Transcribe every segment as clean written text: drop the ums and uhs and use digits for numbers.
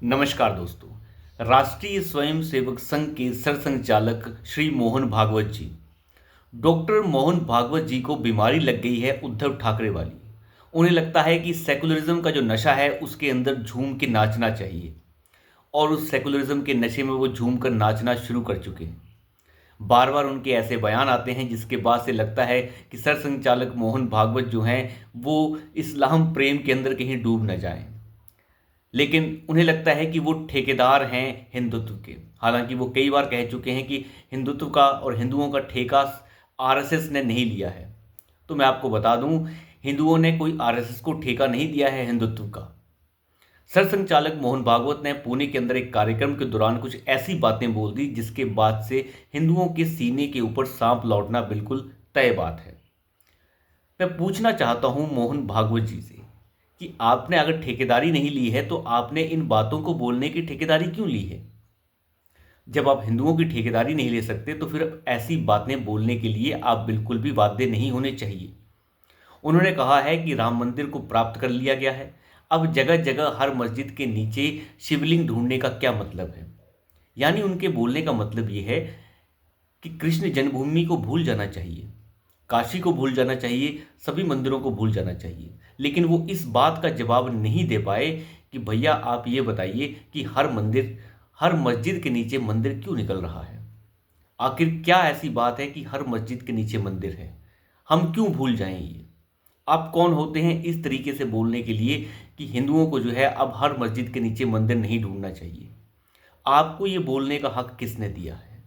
नमस्कार दोस्तों। राष्ट्रीय स्वयंसेवक संघ के सरसंघचालक श्री मोहन भागवत जी, डॉक्टर मोहन भागवत जी को बीमारी लग गई है उद्धव ठाकरे वाली। उन्हें लगता है कि सेकुलरिज्म का जो नशा है उसके अंदर झूम के नाचना चाहिए और उस सेकुलरिज्म के नशे में वो झूम कर नाचना शुरू कर चुके हैं। बार बार उनके ऐसे बयान आते हैं जिसके बाद से लगता है कि सरसंघचालक मोहन भागवत जो हैं वो इस्लाम प्रेम के अंदर कहीं डूब न जाएं। लेकिन उन्हें लगता है कि वो ठेकेदार हैं हिंदुत्व के। हालांकि वो कई बार कह चुके हैं कि हिंदुत्व का और हिंदुओं का ठेका आरएसएस ने नहीं लिया है। तो मैं आपको बता दूं, हिंदुओं ने कोई आरएसएस को ठेका नहीं दिया है हिंदुत्व का। सरसंघचालक मोहन भागवत ने पुणे के अंदर एक कार्यक्रम के दौरान कुछ ऐसी बातें बोल दी जिसके बाद से हिंदुओं के सीने के ऊपर सांप लौटना बिल्कुल तय बात है। मैं पूछना चाहता हूं मोहन भागवत जी से कि आपने अगर ठेकेदारी नहीं ली है तो आपने इन बातों को बोलने की ठेकेदारी क्यों ली है? जब आप हिंदुओं की ठेकेदारी नहीं ले सकते तो फिर ऐसी बातें बोलने के लिए आप बिल्कुल भी बाध्य नहीं होने चाहिए। उन्होंने कहा है कि राम मंदिर को प्राप्त कर लिया गया है, अब जगह जगह हर मस्जिद के नीचे शिवलिंग ढूंढने का क्या मतलब है? यानी उनके बोलने का मतलब ये है कि कृष्ण जन्मभूमि को भूल जाना चाहिए, काशी को भूल जाना चाहिए, सभी मंदिरों को भूल जाना चाहिए। लेकिन वो इस बात का जवाब नहीं दे पाए कि भैया आप ये बताइए कि हर मस्जिद के नीचे मंदिर क्यों निकल रहा है? आखिर क्या ऐसी बात है कि हर मस्जिद के नीचे मंदिर है? हम क्यों भूल जाएं ये? आप कौन होते हैं इस तरीके से बोलने के लिए कि हिंदुओं को जो है अब हर मस्जिद के नीचे मंदिर नहीं ढूंढना चाहिए? आपको ये बोलने का हक किसने दिया है?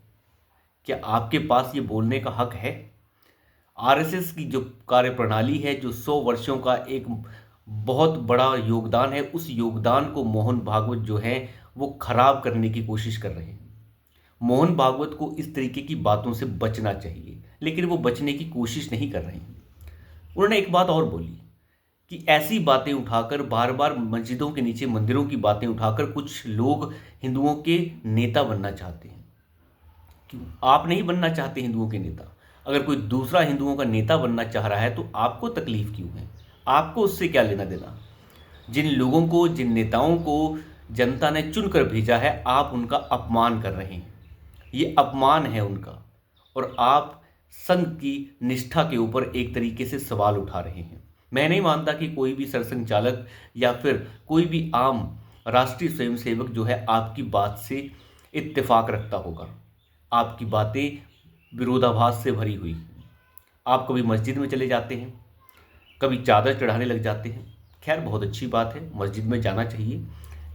क्या आपके पास ये बोलने का हक है? आरएसएस की जो कार्यप्रणाली है, जो 100 वर्षों का एक बहुत बड़ा योगदान है, उस योगदान को मोहन भागवत जो है वो खराब करने की कोशिश कर रहे हैं। मोहन भागवत को इस तरीके की बातों से बचना चाहिए, लेकिन वो बचने की कोशिश नहीं कर रहे हैं। उन्होंने एक बात और बोली कि ऐसी बातें उठाकर, बार बार मस्जिदों के नीचे मंदिरों की बातें उठाकर कुछ लोग हिंदुओं के नेता बनना चाहते हैं। क्यों आप नहीं बनना चाहते हिंदुओं के नेता? अगर कोई दूसरा हिंदुओं का नेता बनना चाह रहा है तो आपको तकलीफ क्यों है? आपको उससे क्या लेना देना? जिन लोगों को, जिन नेताओं को जनता ने चुनकर भेजा है, आप उनका अपमान कर रहे हैं। ये अपमान है उनका। और आप संघ की निष्ठा के ऊपर एक तरीके से सवाल उठा रहे हैं। मैं नहीं मानता कि कोई भी सरसंघ चालक या फिर कोई भी आम राष्ट्रीय स्वयंसेवक जो है आपकी बात से इत्तेफाक रखता होगा। आपकी बातें विरोधाभास से भरी हुई हैं। आप कभी मस्जिद में चले जाते हैं, कभी चादर चढ़ाने लग जाते हैं। खैर, बहुत अच्छी बात है, मस्जिद में जाना चाहिए।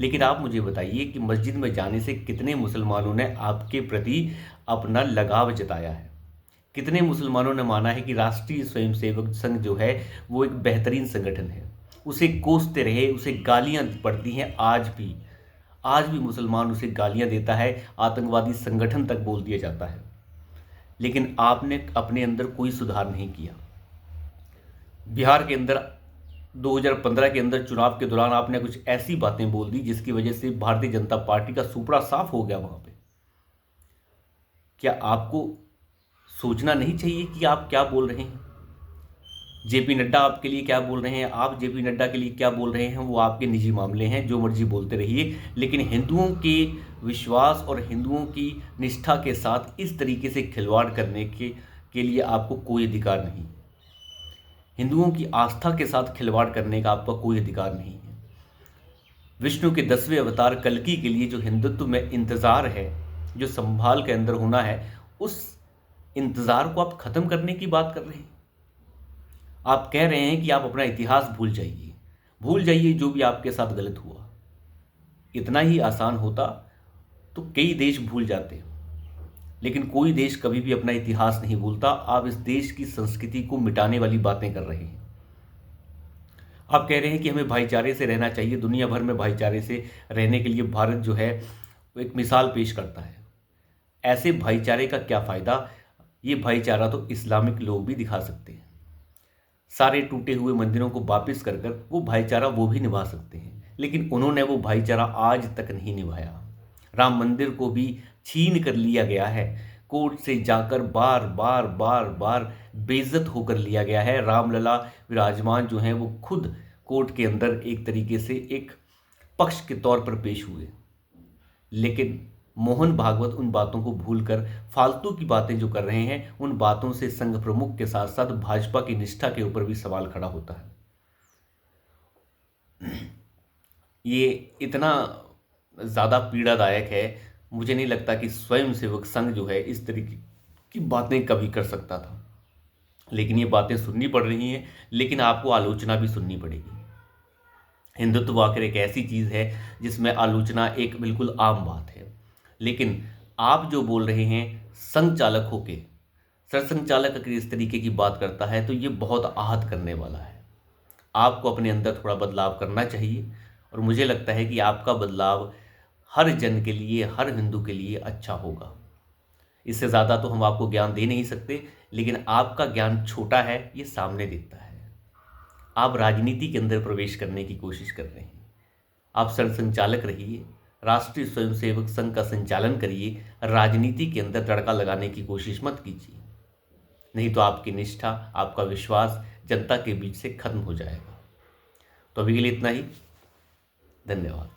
लेकिन आप मुझे बताइए कि मस्जिद में जाने से कितने मुसलमानों ने आपके प्रति अपना लगाव जताया है? कितने मुसलमानों ने माना है कि राष्ट्रीय स्वयंसेवक संघ जो है वो एक बेहतरीन संगठन है? उसे कोसते रहे, उसे गालियां पड़ती हैं आज भी मुसलमान उसे गालियां देता है, आतंकवादी संगठन तक बोल दिया जाता है। लेकिन आपने अपने अंदर कोई सुधार नहीं किया। बिहार के अंदर 2015 के अंदर चुनाव के दौरान आपने कुछ ऐसी बातें बोल दी जिसकी वजह से भारतीय जनता पार्टी का सुपड़ा साफ हो गया वहां पे। क्या आपको सोचना नहीं चाहिए कि आप क्या बोल रहे हैं? जेपी नड्डा आपके लिए क्या बोल रहे हैं, आप जेपी नड्डा के लिए क्या बोल रहे हैं, वो आपके निजी मामले हैं, जो मर्जी बोलते रहिए। लेकिन हिंदुओं के विश्वास और हिंदुओं की निष्ठा के साथ इस तरीके से खिलवाड़ करने के लिए आपको कोई अधिकार नहीं। हिंदुओं की आस्था के साथ खिलवाड़ करने का आपका कोई अधिकार नहीं है। विष्णु के 10वें अवतार कल्कि के लिए जो हिंदुत्व में इंतज़ार है, जो संभाल के अंदर होना है, उस इंतज़ार को आप ख़त्म करने की बात कर रहे हैं। आप कह रहे हैं कि आप अपना इतिहास भूल जाइए जो भी आपके साथ गलत हुआ। इतना ही आसान होता तो कई देश भूल जाते, लेकिन कोई देश कभी भी अपना इतिहास नहीं भूलता। आप इस देश की संस्कृति को मिटाने वाली बातें कर रहे हैं। आप कह रहे हैं कि हमें भाईचारे से रहना चाहिए, दुनिया भर में भाईचारे से रहने के लिए भारत जो है वो एक मिसाल पेश करता है। ऐसे भाईचारे का क्या फ़ायदा? ये भाईचारा तो इस्लामिक लोग भी दिखा सकते हैं। सारे टूटे हुए मंदिरों को वापस कर कर वो भाईचारा वो भी निभा सकते हैं, लेकिन उन्होंने वो भाईचारा आज तक नहीं निभाया। राम मंदिर को भी छीन कर लिया गया है, कोर्ट से जाकर बार बार बार बार बेइज्जत होकर लिया गया है। रामलला विराजमान जो हैं वो खुद कोर्ट के अंदर एक तरीके से एक पक्ष के तौर पर पेश हुए। लेकिन मोहन भागवत उन बातों को भूलकर फालतू की बातें जो कर रहे हैं, उन बातों से संघ प्रमुख के साथ साथ भाजपा की निष्ठा के ऊपर भी सवाल खड़ा होता है। ये इतना ज़्यादा पीड़ादायक है, मुझे नहीं लगता कि स्वयंसेवक संघ जो है इस तरीके की बातें कभी कर सकता था। लेकिन ये बातें सुननी पड़ रही हैं, लेकिन आपको आलोचना भी सुननी पड़ेगी। हिंदुत्व आखिर एक ऐसी चीज़ है जिसमें आलोचना एक बिल्कुल आम बात है। लेकिन आप जो बोल रहे हैं संघ चालक होके, सरसंघ चालक अगर इस तरीके की बात करता है तो ये बहुत आहत करने वाला है। आपको अपने अंदर थोड़ा बदलाव करना चाहिए, और मुझे लगता है कि आपका बदलाव हर जन के लिए, हर हिंदू के लिए अच्छा होगा। इससे ज़्यादा तो हम आपको ज्ञान दे नहीं सकते, लेकिन आपका ज्ञान छोटा है, ये सामने दिखता है। आप राजनीति के अंदर प्रवेश करने की कोशिश कर रहे हैं। आप संचालक रहिए, राष्ट्रीय स्वयंसेवक संघ का संचालन करिए, राजनीति के अंदर तड़का लगाने की कोशिश मत कीजिए, नहीं तो आपकी निष्ठा, आपका विश्वास जनता के बीच से खत्म हो जाएगा। तो अभी के लिए इतना ही। धन्यवाद।